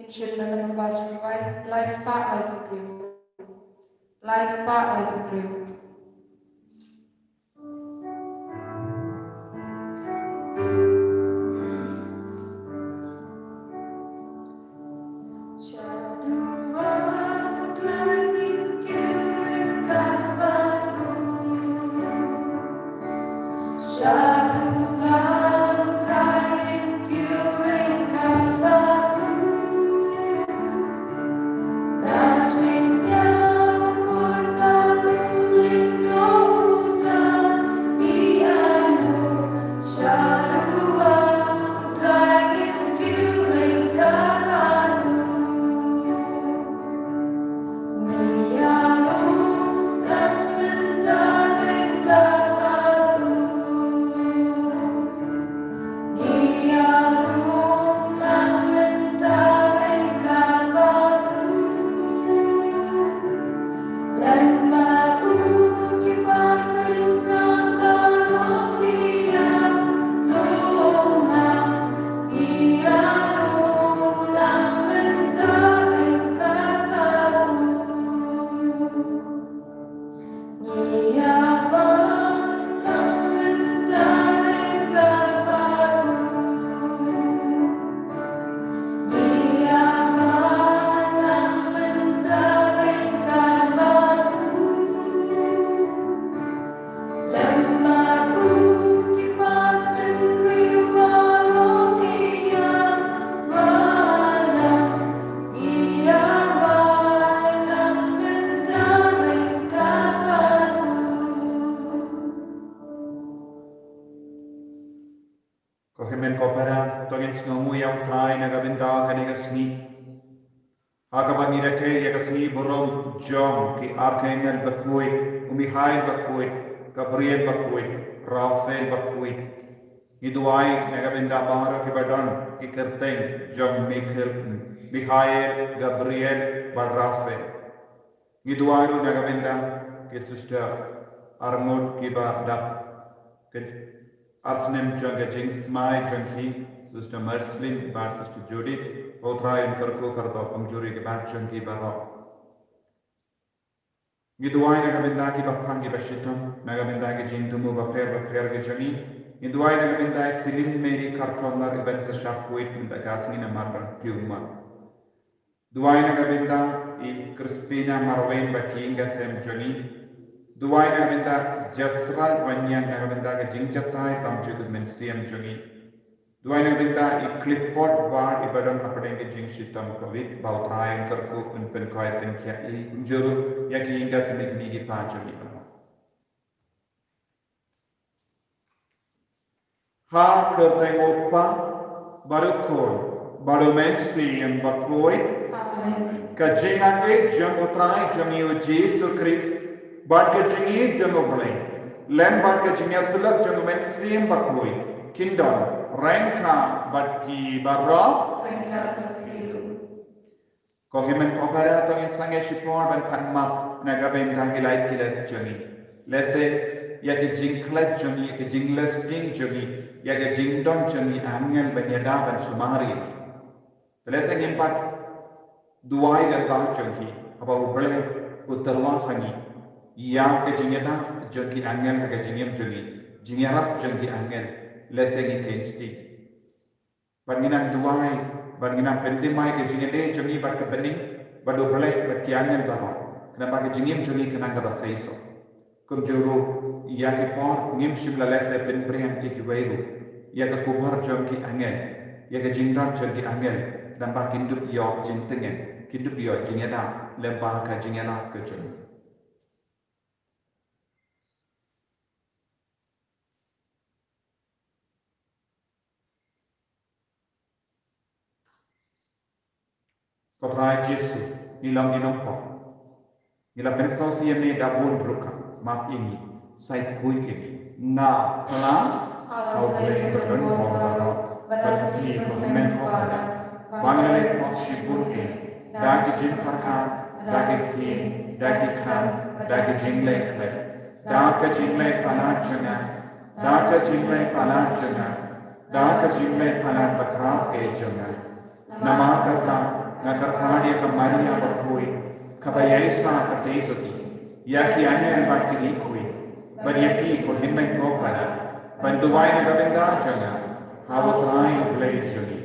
Kinship na membaca lai spotlight putri. Lai spotlight putri. Kohemen kopera tongin sngomu yang trai naga binda kaniga sni. Akabangi reke yaga sni borom jom ki archangel bakui, Michael bakui, Gabriel bakui, Rafael bakui. Iduai naga binda bahara ki badan ki kerteng jom Michael, Gabriel, bad Rafael. Iduai naga binda ki sister Armod ki ba dak. Arsnem Janga Jinx Mai Junkie, Sister Merslin, Bad Sister Judy, Otra in Karko Kardo, Umjuri Bat Junkie Baro. Giduai Nagabindaki Bapangi Bashitum, Nagabindaki Jintumu Baper Gijani, Induai Nagabindai Silin Mary Karkonar events a sharp weight in the Gasmina Marban Puma. Duai Nagabinda, I Crispina Marwain Bakinga Sem Johnny. Duai Nagabinda, Jasral Vanyan Nagabinda, Jinchatai, Tamchuk Mensiam Jungi. Duai Nagabinda, I Clifford Ward, Ibadan Hapadanga Jingshitam Covid, Bautrai and Kirku, and Penkoit and Kia, Juru, Yaki Ingas and Nigi Pachami. Ha Kurtang Opa, Barukon, Barumensi and Bakoi, Kajinake, Jumotrai, Jumi, Jesus Christ. Bad kecingin jangan boleh. Lem bad kecingnya selak jangan main sim bakui. Kingdom rengka bad ki barra. Kau himen kau pada atau insan yang sipor ban panmap naga bentang kilai kilat jangi. Lese ya ke jingklat jangi, ya ke jingles ding jangi, ya ke jingdon jangi angel banyada ban sumari. Lese ngimpat dua dan bah jangi. Apa boleh utarwah hangi. Ya ke jingena jangi angel ha ke jingem jangi jingera jangi angel lesegi kensti banginang duai banginang pendemai ke jingede jangi bat ke bening bado belai bat ki angel baro kenapa ke jingem jangi kenang ka basaiso kum juru ya ke por ngim shimla lese pen prian ki wairu ya ke kubar jangi angel ya ke jingran jangi angel kenapa kindup yo jintengen kindup yo jingeda lembah ka jingena ke jangi. Kotrai Jesu, nilang inompo. Nila pensau siya may dabon bruka, map ini, say kuy ini, na pelang, au boleh berdoa orang, berhati komen kepada, bangalai pok sibuk ini, dagi jin parkan, dagi tin, dagi kan, dagi jinglai klep, dagi jinglai panan jangan, dagi jinglai panan jangan, dagi jinglai panan bakrap jangan, nama kata Nakarpani ka Maria bakui, kabayesa ka tesoti, yaki anel bakiri kui, banyapi ko himay kopana, banduway na gabinda jana, hawatayin blay juni.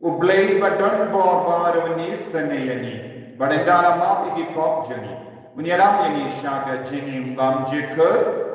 Ublay ba don borbar wani sanayani, badandana mapi ki pop juni, unyalam yani shaga jini mbam jikut.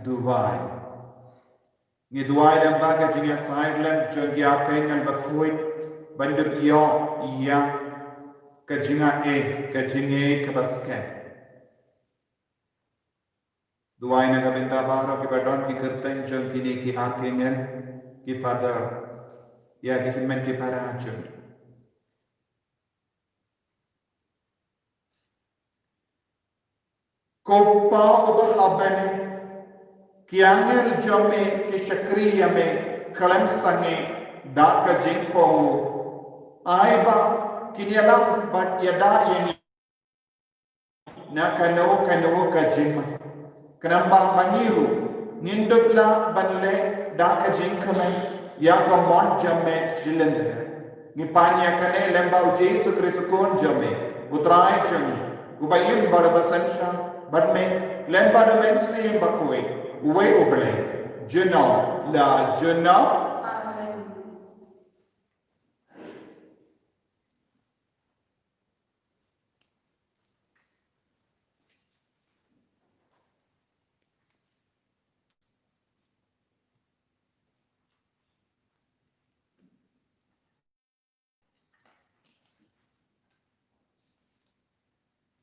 Dubai. Ni Dubai dan baga jingya Thailand jogi arkaingan bakuit banduk yo iya ke jinga ke jinge ke basket. Duai naga benda baro ki badon ki kerten jong kini ki archangel ki father ya ki himen ki para jong. Kopa uba habane ki angel jome ki shakriya me kalam sange da ka jingkongu aiba kinyalam bat yada yani na kano ka jima kenamba maniru nindukla banle da ka jingkame ya ka mon jame silende ni panya kane lembau jesu kristu kon jame utrai jame ubayim barabasansha badme lembada mensi bakwe uwe oble jeno la jeno Amen.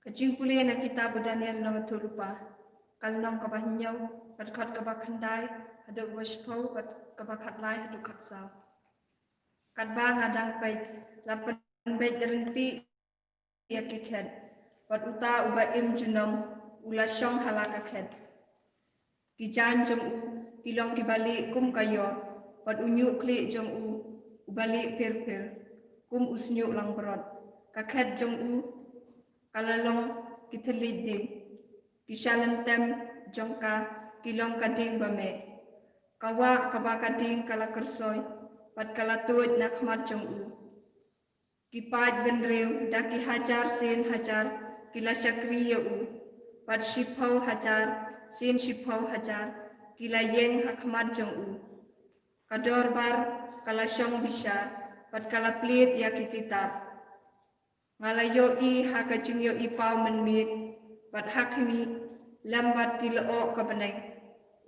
Kajing kuliah nak kita berdanian nama turupa. Kalau nong kabah nyau, kat kabah kendai, haduk waspau, kabah kat lai, haduk kat sau. Kat bang adang pait, lapan pait renti ia kekhen. Pat uta uba im junam, ula syong halaka khen. Kijan jong u, kilong dibalik kum kayo, pat unyuk klik jong u, ubalik pir-pir, kum usnyuk lang berot. Kakhet jong u, kalalong kitheliding, kisalantem jongka kilong kading bame, kawa kaba kading kala kersoy, pat kala tuoj nak mat jong u. Kipaj benrew daki hajar sen hajar, kila syakriya u, pat shipau hajar, sen shipau hajar, kila yeng hakmat jong u. Kador bar kala syong bisa, pat kala plit yaki kitab. Ngalayo i hakajing yo i pau menmit, bat hakmi lambat kiloo kabaneng.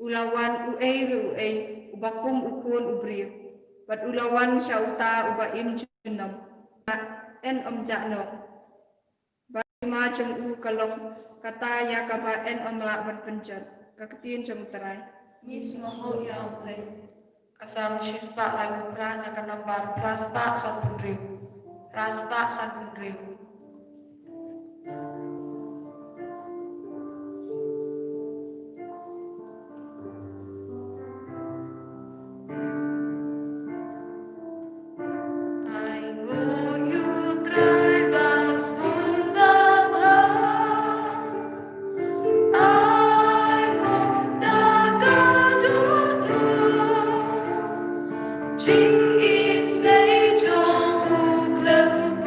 Ulawan uei ubakum ukun ubriw, bat ulawan syauta uba im junam, en jakno. Bat ma jong u kalong kata ya kaba en lak bat penjat, kaketin jong terai. Nis ngoho ya oble. Asam shispa lagu prah nak nambar praspa satundriu. Raspa satundriu. Jing is say jong u klem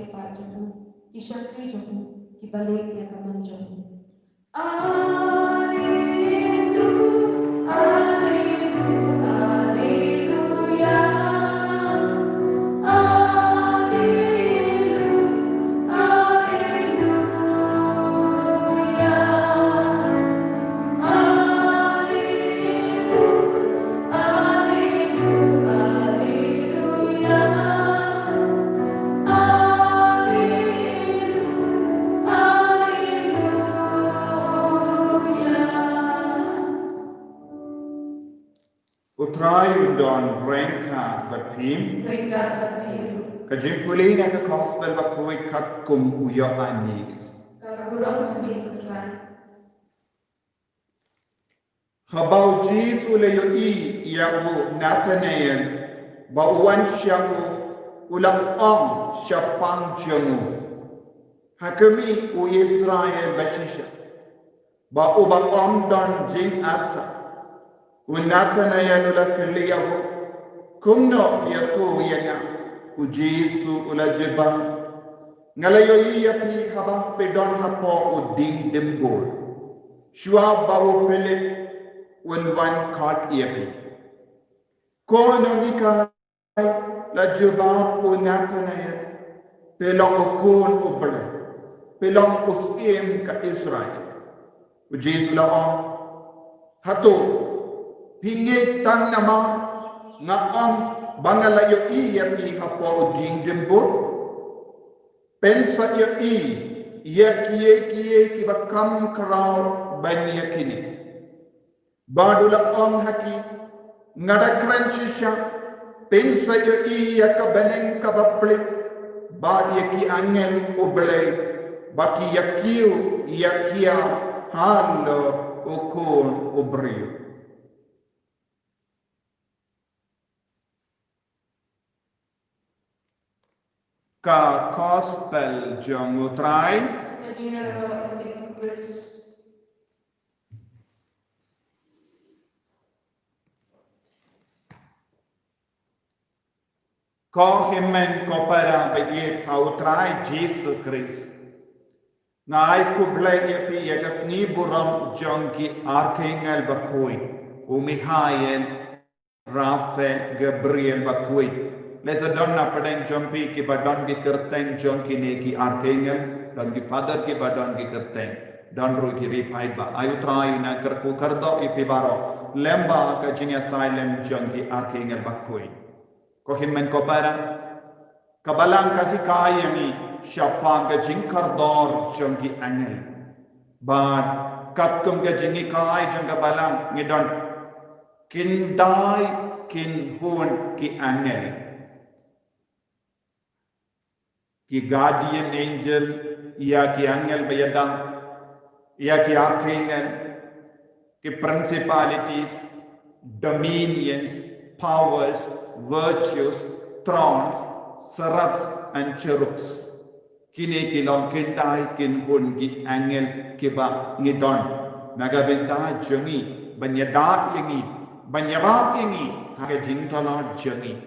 kipat jamu, kisakri jamu, kibalik ya kaman jamu. Utrai undon rengka berpim. Mereka berpikir, Kejimpuli na ke gospel bakui kakum uyo anis. kurang ambil kecuali. Habau Jesu le yo I yau Nathanael bauan syamu ulang om syapang jamu. Hakami u Israel basisha. Bau ba om don jing asa. U Nathanael ula keliyahu. Kumno yaku yanga. U Jesu ula jibah. Ngalayo iya pi habah pedon hapo u ding dimbul. Shua bau pelit. One caught epi. Kono nika la jubab o Nathanael pelong o kon o bala pelong o siem ka Israel. O Jesu la on hato pingi tang nama nga on bangalayo iya pi hapo o ding dimbur pensa yo iya kiye kibakam karau banya kini. Badula om haki ngadakran shisha pensa yo iya ka beneng ka baple bad yaki angel oblay baki yakiu yakia halo okon obriyo. Ka gospel jomutrai ko himen ko para bagi hautrai Jesus Christ. Ngai kublai yapi yagas ni buram jongki archangel bakui. Michael, Raphael, Gabriel bakui. Lesa donna padang jompi ki badon ki kerteng jongki ne ki archangel dan ki father ki badon ki kerteng. Dan ru ki ripai ba ayutrai na kerku kardo ipi baro lemba ka jinya silent jongki archangel bakui. Ko himmen ko para kabalang ka hikayami syapang ka jingkar dor jongki angel bad kapkum ka jingi kai jong kabalang ngidon kindai kin hun ki angel ki guardian angel ya ki angel bayadang ya ki archangel ki principalities dominions powers virtues, thrones, seraphs and cherubs. Kini kilom kindai kin hun ki angel kiba ngidon. Nagabenta jengi, banyadak yengi, banyarap yengi, hake jingtala jengi.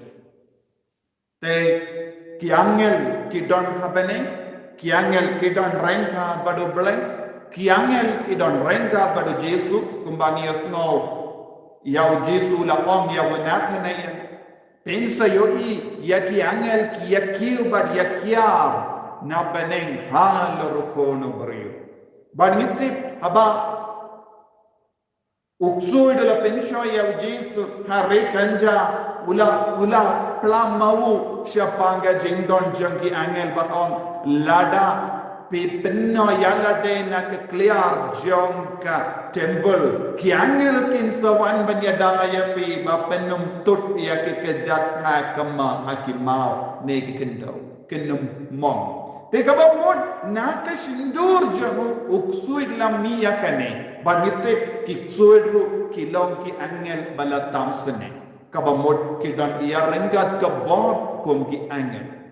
Te ki angel kidon habene, ki angel kidon rengka badu bleng, ki angel kidon rengka badu Jesu kumbani asngau. Yau Jesu la om yau Nathanael. Pensa yo yaki angel ki yakiu bad yakiar na beneng halor kono brio. Bad ngitip haba uksui dala pensho ya Jesu hare kanja ula plamau siapanga jingdon jangki angel baon lada pipenno yalade na ke clear jongka temple ki angel kin sawan banyadaya pi bapenum tut ya ke kejat ha kama hakimau ne ki kendo kenum mom te kabamod na ka sindur jamu uksui lam miya kane banite ki suedru kilong ki angel balatam sene kabamod ki don iya rengat ka bod kum ki angel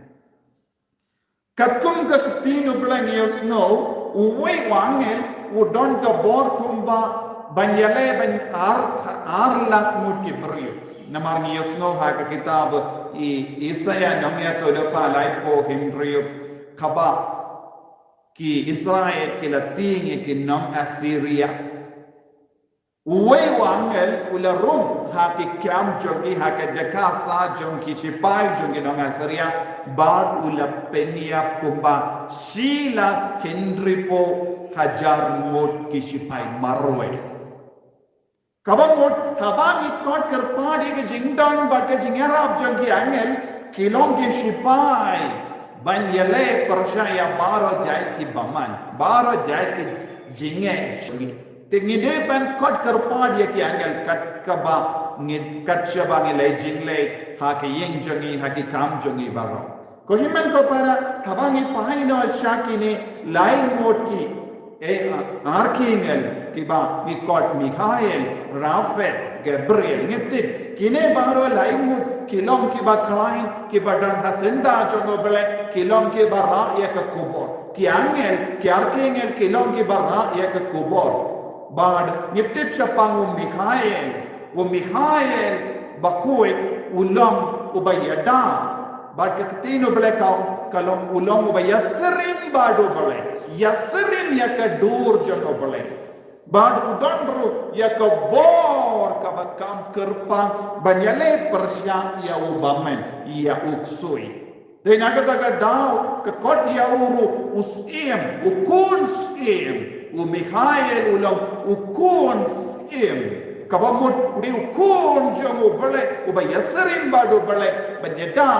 Katkum ka ketino belang ya snow, uwe wangel, udon ka bor kumba, banyale ban arlak mutki beriyo. Namar ni ya snow ha ka kitab Isaya namya to da palai po hindriyo. kaba ki Israel kila tingi ki nong Assyria uwe wangel ula rum ha ki kiam jongi ha ke jakasa jongi sipai jongi nong Assyria bad ula peniap kumba sila Henripo hajar ngot ki sipai marwe kabang ngot habang ikot kerpadi ke jingdon bad ke jingarap jongi angel kilong ki sipai ban yele percaya baro jai ki baman baro jai ki jinge jongi tingide ban kot kerpadi ki angel kat kaba ngit kat shabang le jingle ha ki yeng jongi ha ki kam jongi baro ko himen ko para habangi paino shakine lain moti e archangel kiba mi kot Michael Raphael Gabriel ngitit kine baro lain mut kilong kiba klain kiba dan hasenda jongo bele kilong kiba ra ya ke kubor ki angel ki archangel kilong kiba ra ya ke kubor bad ngitit shapangu Michael bakoi ulam ubayada bad ketino bele kau kalong ulam ubayasrim bado bele yasrim ya ke dur jongo bele bad udandru ya ke bor kabakam kerpang banyale persya ya ubamen ya uksui dan agak daw ke kot ya uru usim ukun sim Michael ulam ukun sim kabamut udi ukun jongo bele ubayasrim bado bele banyada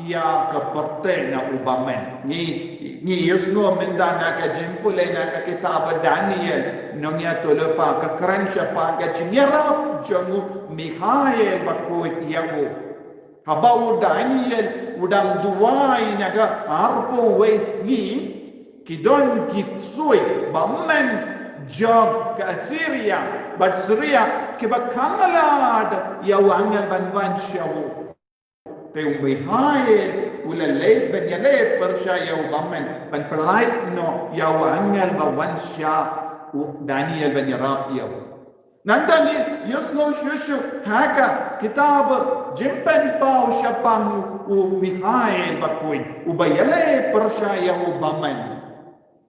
ya kepertena ubamen ni yusno mendana ka jimpule na ka kitab Daniel nonya tolepa ka krensha pa ka chinyarap jongu Michael bakut yago habau Daniel udang duai naga arpo wesni kidon kiksui bamen jog ka Assyria but Syria kibakangalad yawangal banwan shawu Michael ula leit ben yale persya yau bamen ben pelait no yau angel bawansya Daniel ben yarab yau nandani yusno shushu haka kitab jimpen pau syapang Michael bakuin ubayale persya yau bamen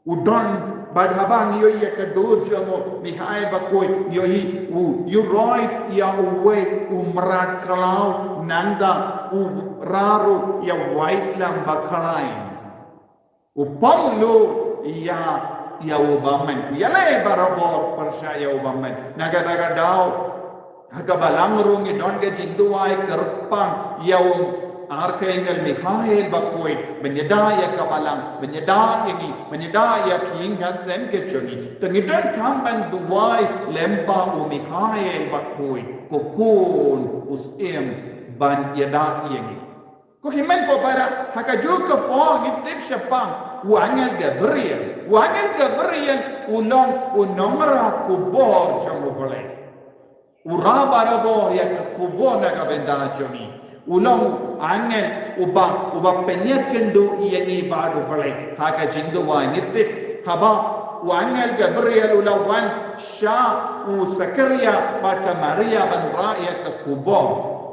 udon badhabang yo ya kadur jamo Michael bakuin yo hi you right ya uwe umrat kalau nanda raru ya white lang bakalay upamlo ya ubaman yale barabor persya ya ubaman nagadaga daw hagabalang rungi don ke jinduai kerpang ya archangel Michael bakuin benyada ya kabalang benyada ini benyada ya kinga sen ke choni tengidan kamban duai lempa Michael bakuin kokun usim ban yada ini ko himen ko bara hakaju ko pong itip syapang wangel Gabriel ulong unomra kubor jongo bole urabarabo ya kubor na kabenda joni ulong angel uba penyakendo yani badu bole haka jindu wa itip haba wangel Gabriel ulawan sha Zakaria bata Maria ban raya ke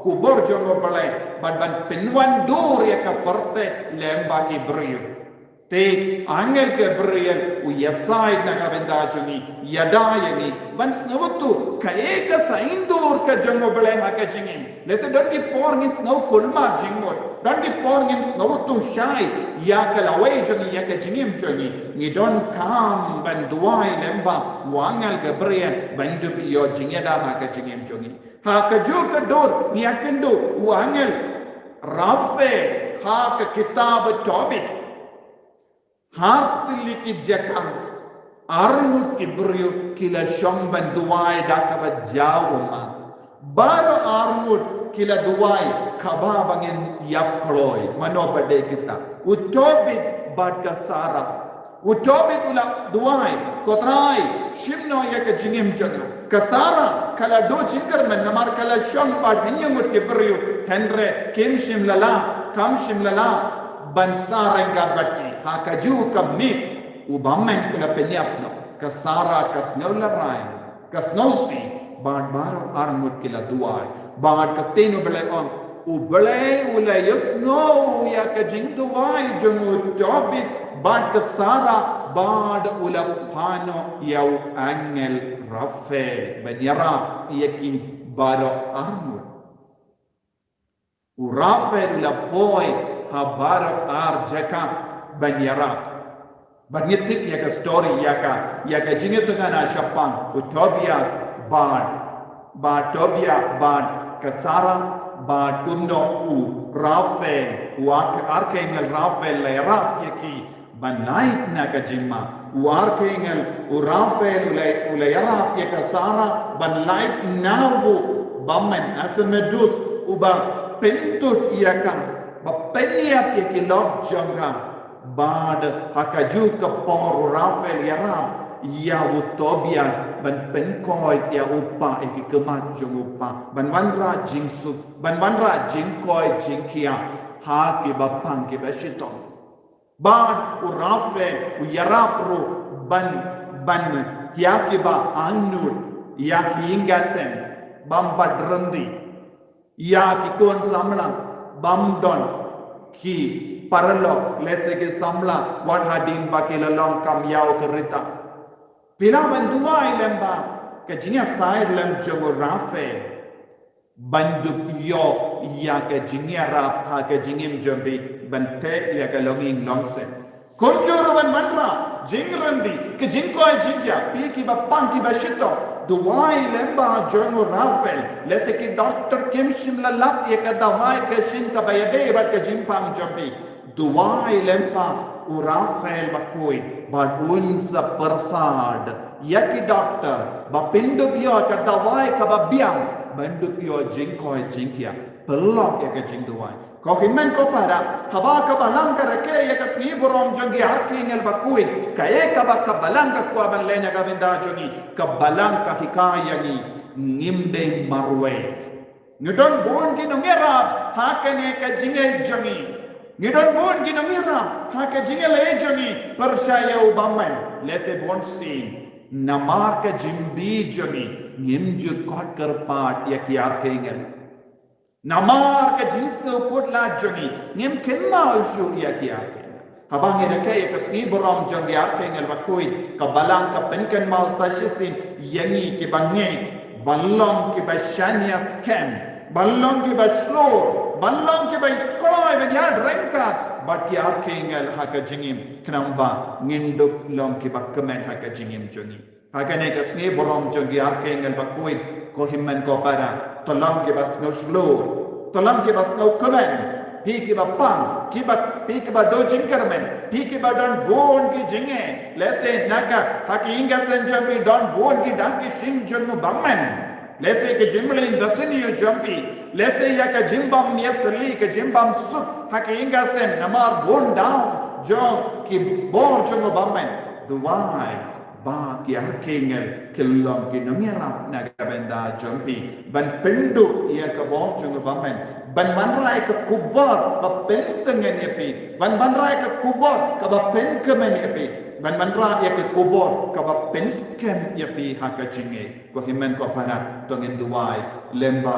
kubur jongo balai ban penwan dur ya ka perte lemba ki brio te angel Gabriel yasai na ka benda jongi yada yani ban snawtu ka eka saindur ka jongo balai ha ka jingin lese don ki por ni snaw kulma jingor don ki por ni snawtu shai ya ka lawai jongi ya ka jingim jongi ni don kam ban duai lemba wangel Gabriel ban dub yo jingeda ha ka jingim jongi ha kaju kador ni akendo wangel Raphael ha ka kitab Tobit hartli ki jaka armut ki brio kila shomban duai dakaba jawma baro armut kila duai kababangin yapkloi manobade kita Utobit badka Sara Utobit ula duai kotrai shimno ya ka jingim jaga kasara kala do jingkar man namar kala shom bad hanyamut ke brio henre kim shim lala bansara gabati hakaju kamni ubamen ula penyapno kasara kasnawla rai kasnawsi bad baro armut kila duai bad kateno bele on Ublay ula yusno ya ka jingduwai jungu tobit bad kesara bad ula pano yau angel Rafael banyarap yaki baro armur. Rafael ula poi ha baro ar jaka banyarap. Bangitik ya ka story ya ka jingitungana syapang Tobias bad Tobia bad kesara bad kundo Rafael archangel Rafael lera yaki banait na kajima archangel Rafael lera yaka sara banait navu bamen asemedus uba pentut yaka bapeniap yaki log jangha bad hakaju kapor Rafael yara ya Tobias ban penkoi ya upa iki kemat jong upa ban wanra jingsuk ban wanra jingkoi jingkia ha ki bapang ki basito ban Rafael yarapro ban ya ki ba anur ya ki ingasen bambad rendi ya ki kon samla bamdon ki paralog lese ki samla wat hadin bakila long kam yau kerita Pila bandua ilemba kajinya sair lem jogo Rafael bandup yo ya kajinya rap ha kajingim jombi bante ya kalonging longse konjoro ban manra jingrandi kajingkoi jingya piki bapang ki bashito duai lemba jogo Rafael lese ki doctor kimshim lalap ya kadawai kashin ka bayade bat kajimpang jombi duai lemba Rafael bakoi bad unsa persad yaki doctor bapindu biyo ka dawai ka babiang bandu biyo jingkoi jingkia pelok ya ka jingduai ko himen ko para haba ka balang ka reke ya ka sni borom jongi arkingel bakoi ka e ka balang ka kwa ban lenya ka benda jongi ka balang ka hikaya ni ngimde marwe ngidon bon ki ngera hakane ka jinge jongi ngidon bon ki ngera haka jinge le jongi persaya ubaman lese bon sin namar ka jimbi jongi ngimju kot karpat ya ki arkengel namar ka jinsku potla jongi ngim kenma ushu ya ki arkengel habang ina kay ka sni borom jongi arkengel bakui ka balang ka penken mau sashisin yangi ki bange ballong ki bashania scam ballong ki baslo ballong ki bay koloi ben ya renka bat ki arkengel haka jingim knamba nginduk long ki bakkemen haka jingim jongi haka ne ka sni borom jongi arkengel bakui ko himmen ko para tolong ki bas ngoslo tolong ki bas ngokemen pi ki bapang ki ba do jingkermen pi ki ba don bon ki jinge lese naka haki inga senjambi don bon ki danki shin jongu bammen lese ke jimlin dasini yu jambi lese ya ka jimbam niat terli ke jimbam suk haki inga sen namar bon down jo ki bor jongu bammen duai ba ki arkengel kelom ki nongerap naga benda jambi ban pendu ya ka bor jongu bammen ban manrai ka kubar ba pentengen epi ban manrai ka kubar ka ba penkemen epi ban manra ya ka kubar ka ba pensken epi haka jinge ko himen ko para tongen duai lemba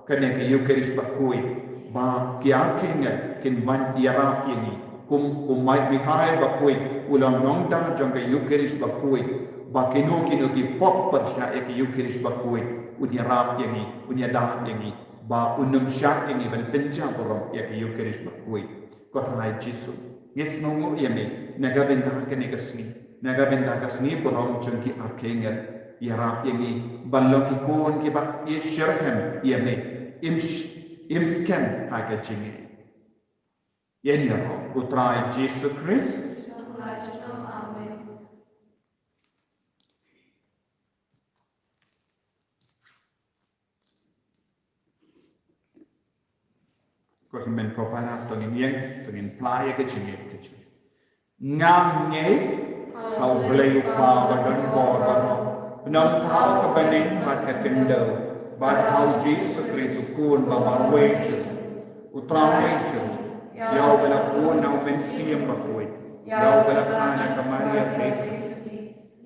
kane ka eucharis bakui ba ki arkengel kin ban yara ini kum mai Mikhail bakui ulang nongda jong ka eucharis bakui ba kino ki pop persya ya ka eucharis bakui unya rap ini unya dah ini ba unum syak ini ban penja borom ya ka eucharis bakui ko trai jisu yes nongo yeme naga benda kane kasni naga benda kasni borom jong ki arkengel ya rap ini ballo ki kon ki ba yesherhem yeme imskem haga jinge Yenya utrai Jesus Christ. Amen. Ko himen ko para tongin yeng tongin playa ke jinge ngam nge kau bleu pa badon bor bano nong kau ke banin mat ka kendo bad kau Jesus Christ kun ba marwe utrai Yau bela pun nau mensiam bakui. Yau bela kana kamaria tesis.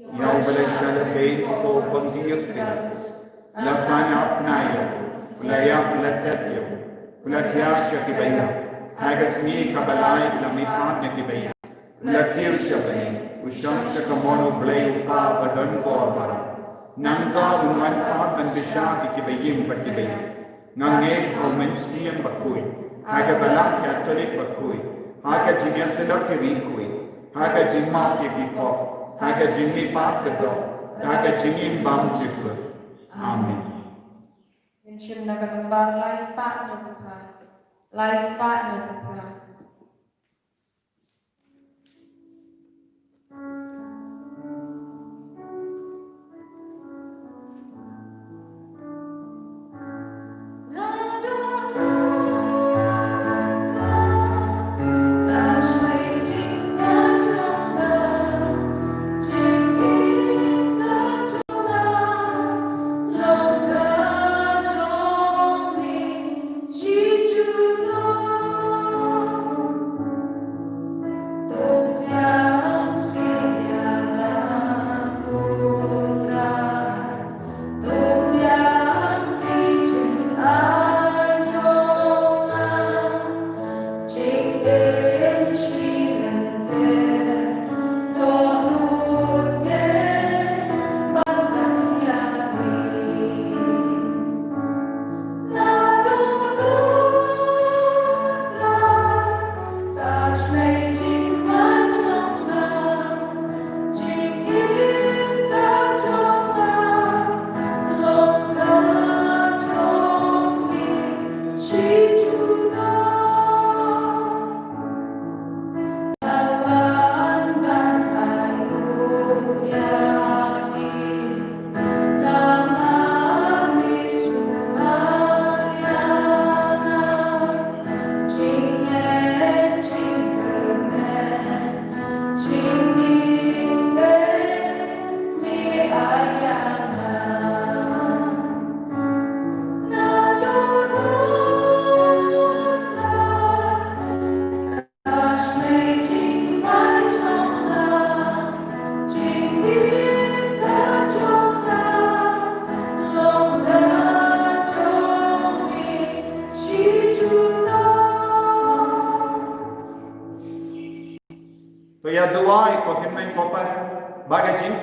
Yau bela shala bein to Pontius Pilatus. Lasana apnayo. Layap latatyo. Ulakiasha kibaya. Hagasmi kabalai ulamipat kibaya. Ulakir shabani. Ushamsha kamono blay upa badon borbara. Nangga unwan pat dan bisha kibayim bakibaya. Ngangeg homensiyam bakui. Haga balak katolik bakui. Haga jinyasilak kirikui. Haga jimma yakipok. Haga jimmi pat kedok. Haga jingin bam jikut. Amen. Mention nagan bar lai spa na buka. Lai spa na buka.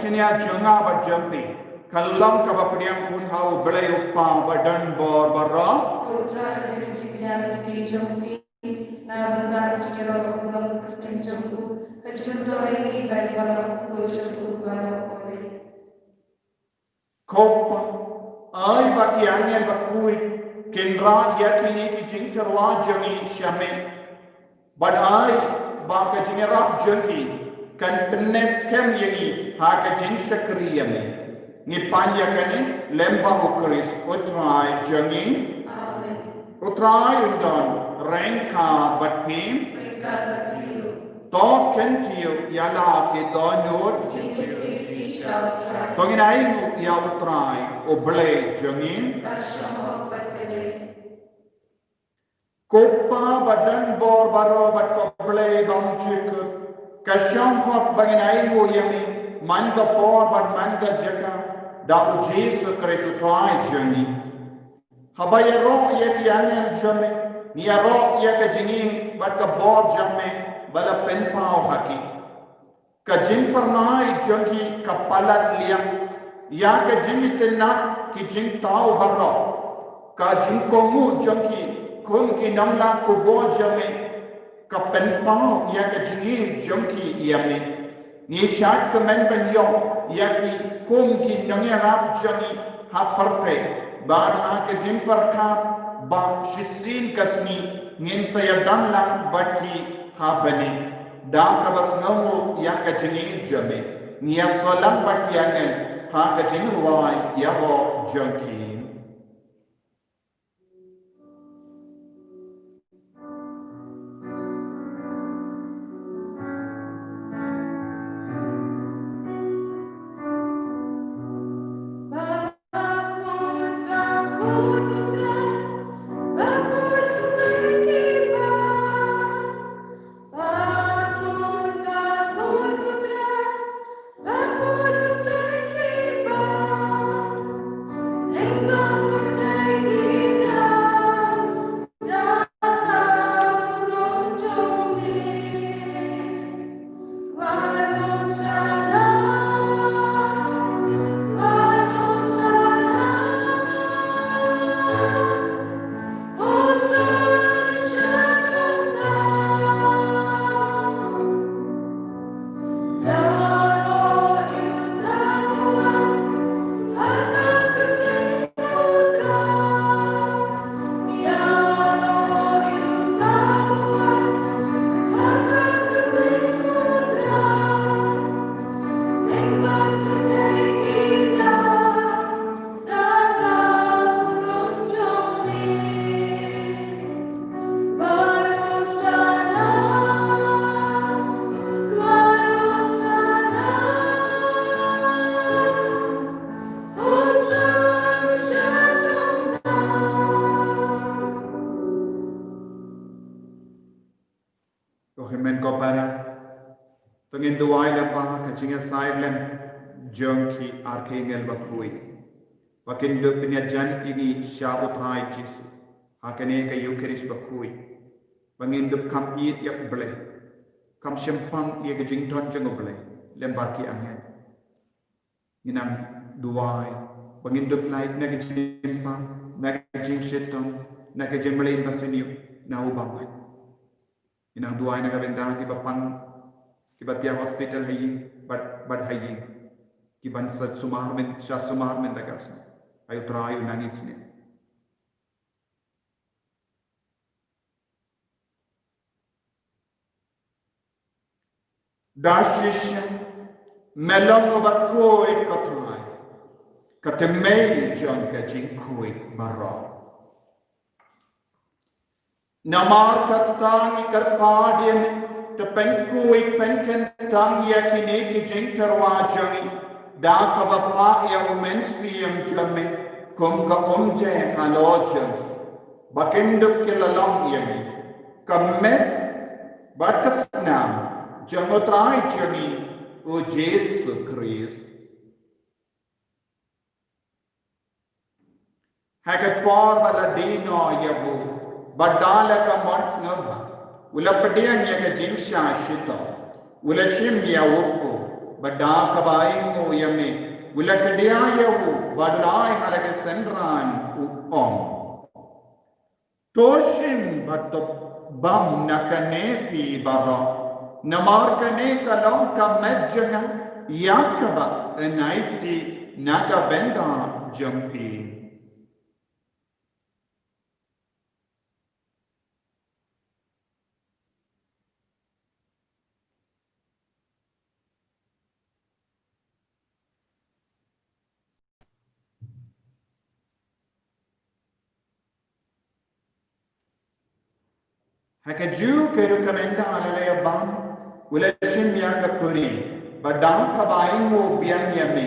Kenya junga berjumpi, kalau kabapdiam pun hau belai upah badan bor barra. Putra dari jiknya dijumpi, nabar jiknya orang berjumpu, kejumpa ini bagi orang berjumpu orang koi. Kopa, ay baki angin bakui, kendra yakini ki jingterwa jangi syame, bad ay baka jingerap jangi. Kan penes kem yani haka jin shakriyame ni panya kani lemba ukris utrai jangi utrai undon renka batpim to kentiyo yala ke donor tongin ainu ya utrai oble jangi kopa badan bor baro bat koble dom chik Kasyam hak banginai mo yami manga por ban manga jaka dau Jesu Kristus try journey. Habaya ro ye kianel jame ni ro ye ka jini bat ka bor jame bala pen pao haki. Ka jin pernai jogi ka palat liang ya ka jini tenak ki jin tau barro. Ka jin komu jogi kum ki namla ko bor jame kapen pau ya ke jingi jongki yami ni shat kemen ben yo ya ki kum ki nangya rap jangi ha parte bad ha ke jim par kha ba shisin kasni ngin saya dan lang baki ha bani da ka bas ngamu ya ke jingi jame ni ya solam baki anen ha ke jingi wai ya bo jongki Let's go. Pengin duai lembah kacingnya silent jengki arkengel bakui. Pakin dupinya jan ini syabut rai Jesu. Hakane ka Eucharis bakui. Pengin dup kam it yak bele. Kam sempang ia kejington jeng bele. Lembah ki angin. Inang duai. Pengin dup naik na kejimpang. Na kejing seton. Na kejing melain basiniu. Na ubangan. Inang duai na kabentang ki bapang kibatia hospital hayi bad hayi kiban sat sumar men dagas ayu trayu nangis ne dashish melong bakoi katrai katemei jang ka jinkoi barra namar katang karpadien Tepen kui penken tang ya kini ki jing terwajangi da ka bapa ya umensi yang jame kum ka umje halojang bakindup ki lalong yani kamet batasnam jamotrai jami o Jesu Christ hakat por bala dino yabu badala ka mons ngaba Ulapadian ya ke jingsha shito. Ulashim ya upo. Bada kabain mo yame. Ulakadia ya u. Badunai halake sendran uom. Toshim bato bam nakanepi baro. Namarkane kalong kamedjanga. Yakaba enaiti nakabenda jampi. Hakaju keru kamenda alaya bam ulashim ya kakuri badang kabain mo biang yame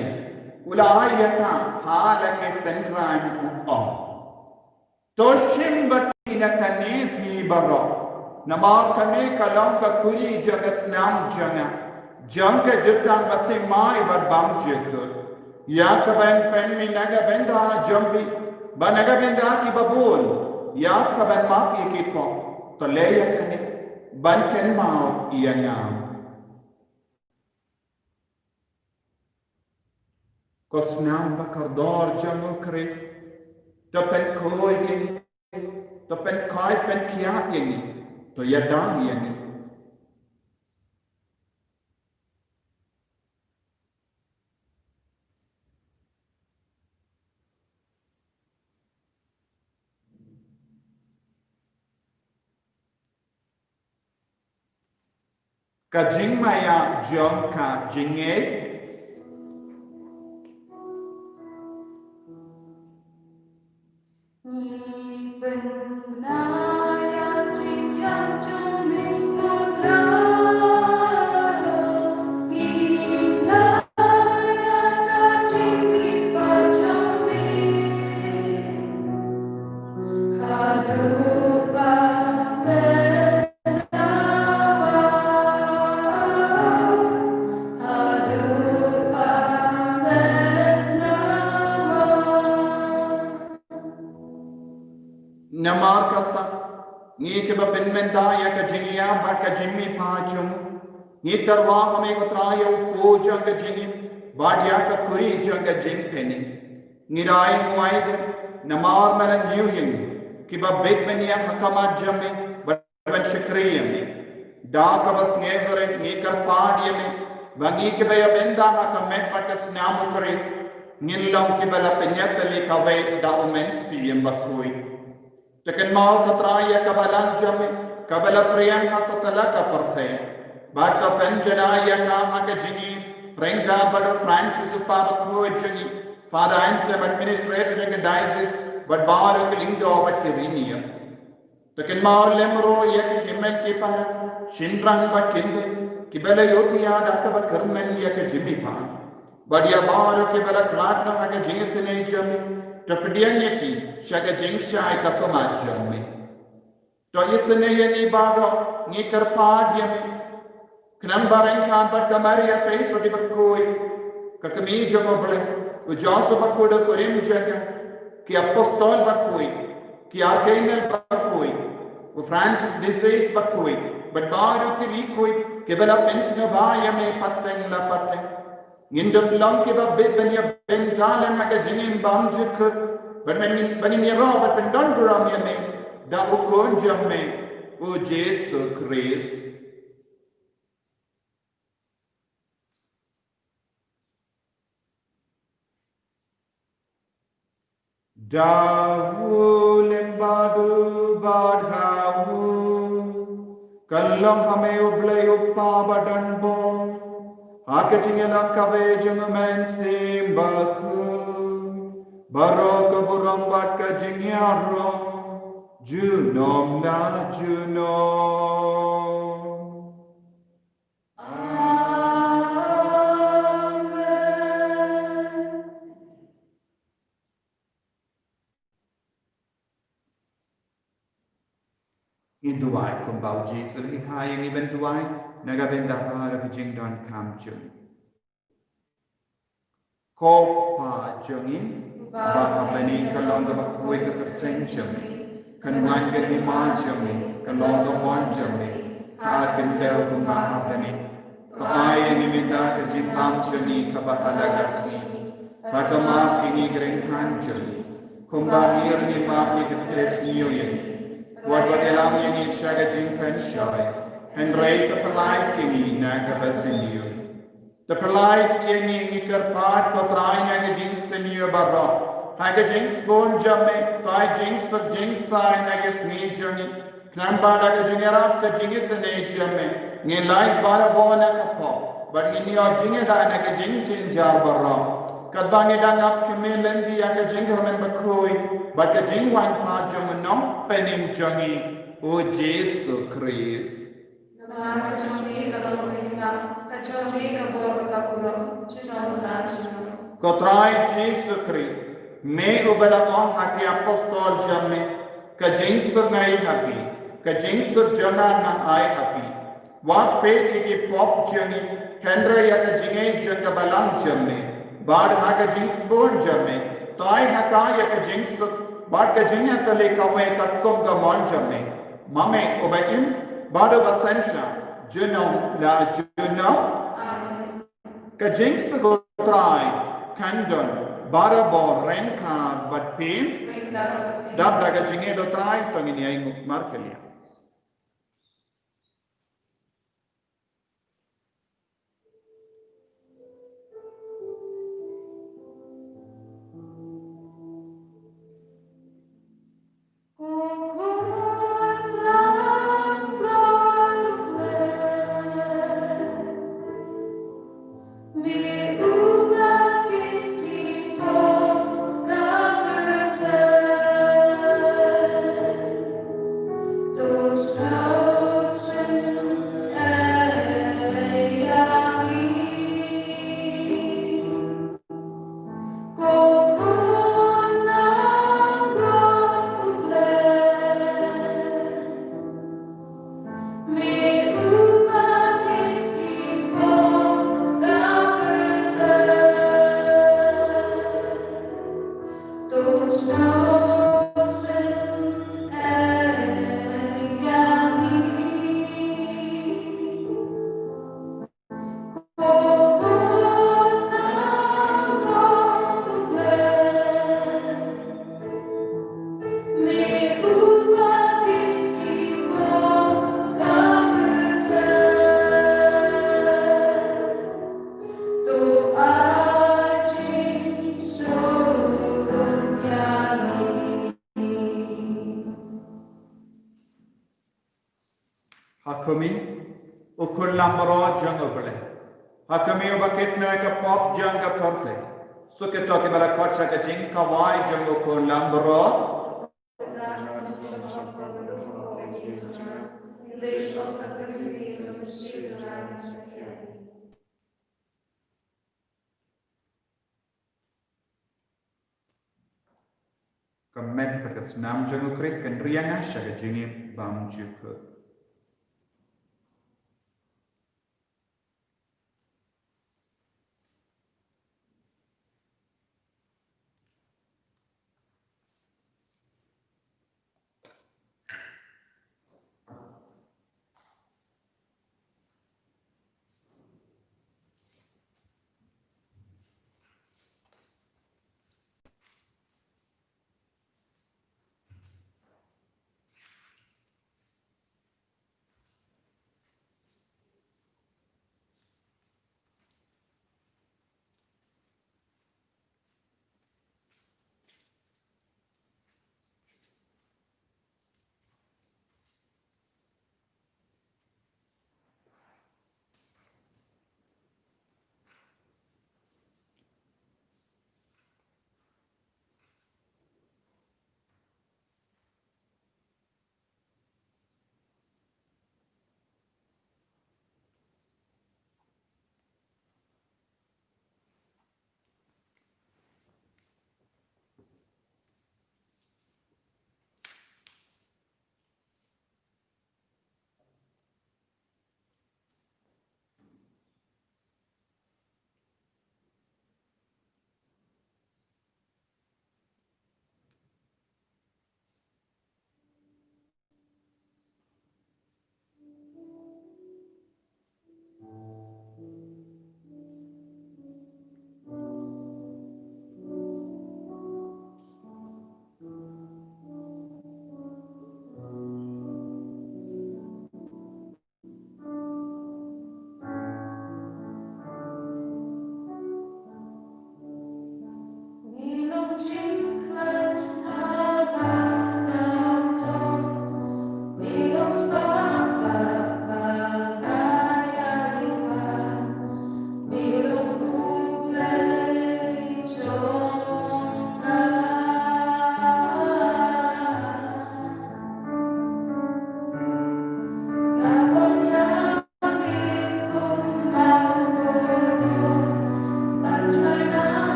ulayaka halake sendran uom toshim batina kane pi baro nama kane kalam kakuri jagas nam janga jangka jutang bati mai bad bam jekur ya kaban pen mi naga benda jambi banaga benda ki babul ya kaban mak ikipo to leya kane ban ken mau iya ngam kosnam bakar dor jango Chris to pen koi yengi to pen kai pen kia yengi to yada yengi Kajing maya jong ka jinge Ni benaya jing yang juming putra Inaya ka jing pipa jambi Hadupa namar kata ngi ke ba pen menda ya ka jingia ba ka jimmi paachum ngi tarwa hame ko trayo po jang ka jingi badia ka kuri jang ka jing peni ngi rai muai de namar mala new yin ki ba bet menia hakama jamme ba ban shakriya me da ka bas ngevere ngi kar paadiye me bangi ke ba benda ha ka me patas namu kris ngilong ki bala penyatali ka we da omen si yem bakui Tekan mau katraya kabalan jame kabala priyang hasatala ka parte bata penjana ya ka ha ka jini renga bada Francis upaba ko jini Father Anselm administrator in the diocese but bar ke lindo but ke vinia Tekan mau lemro ya ke himmel ki para shinrang but kinde kibala yotiya da ka ba karmen ya ke jimi pa badia bar ke bala klatna ha ke jini se nei jame Tapdian yaki shaga jingsha ka kamajan me to isne yani bago ni karpad yame Kenam bareng kan pat kamaria tei so di bakoi. Ka kami jongo bele. U Josu bakoda korim jaga. Ki apostol bakoi. Ki archangel bakoi. U Francis disease bakoi. But baru ki rikoi. Ke bela pensino baya me pateng la pateng. Ngindum lang ki ba benya bentalan haga jingin bam juk. But when you rob at Pendon Buram Yame, da ukon jamme, O Jesus Christ. Dawu lembadu badhawu, kallam hame uble uppa badanbo, hakachingela kave jungamen simbaku. Barok buram bat ka jingyaro junom na junom. Amen. Induai kumbau Jesus hikaya ni bentuai nagabenda para kijingdon kamchun. Kopa jungin Bahapani kalonga bakui ka kerteng jami kanwan ka hima jami kalonga mon jami akin del kung bahapani kaaya ni minda ka jimpam jami kabahalagasni patamap ini gerengkan jami kumbangir ni map ni kepes niyo yin wadwadelam ini syaga jimpen syai henrei kepelai kini naga basiniyo The polite yengi ngikar part ko try naga jinx senior barro. Haga jinx born jamme, tai jinx of jinx sign naga snee journey. Knamba naga jingera ka jingis ne jamme. Ngi like bara bona ka po. But ngi yo jingera naga jinx jar barro. Kadbangi dang up keme lendi yaga jingar men bakoi. But ka jing wan pa jung no penim jungi. O Jesus Christ. Nama kacori kalau lima, kacori kabor kapuro, cuma cuma. Kotrai Jesus Christ, me ubala on haki apostol jamme, ka jinx ngai happy, ka jinx jana na ai happy. Wat pe iki pop jani, Henry ya ka jingai janga balang jamme, bad haka jinx born jamme, tai haka ya ka jinx, bad ka jinya tale kawe katkom ka mon jamme, mame ubaim. Bado basensha, junom la junom, ka jinx go try, kandon, bado bo renka but pin, dab daga jinge do try, pangin yang markelia. Hakumi, ukul lambro jango bale. Hakumi ubakit na ka pop janga porte. Suke toke bala kocha ka jing kawai jango ko lambro. Kamek pada senam jango Chris kan riang asya ka jingi bam juku.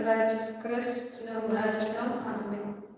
Putra Jesus Kristus, Amin.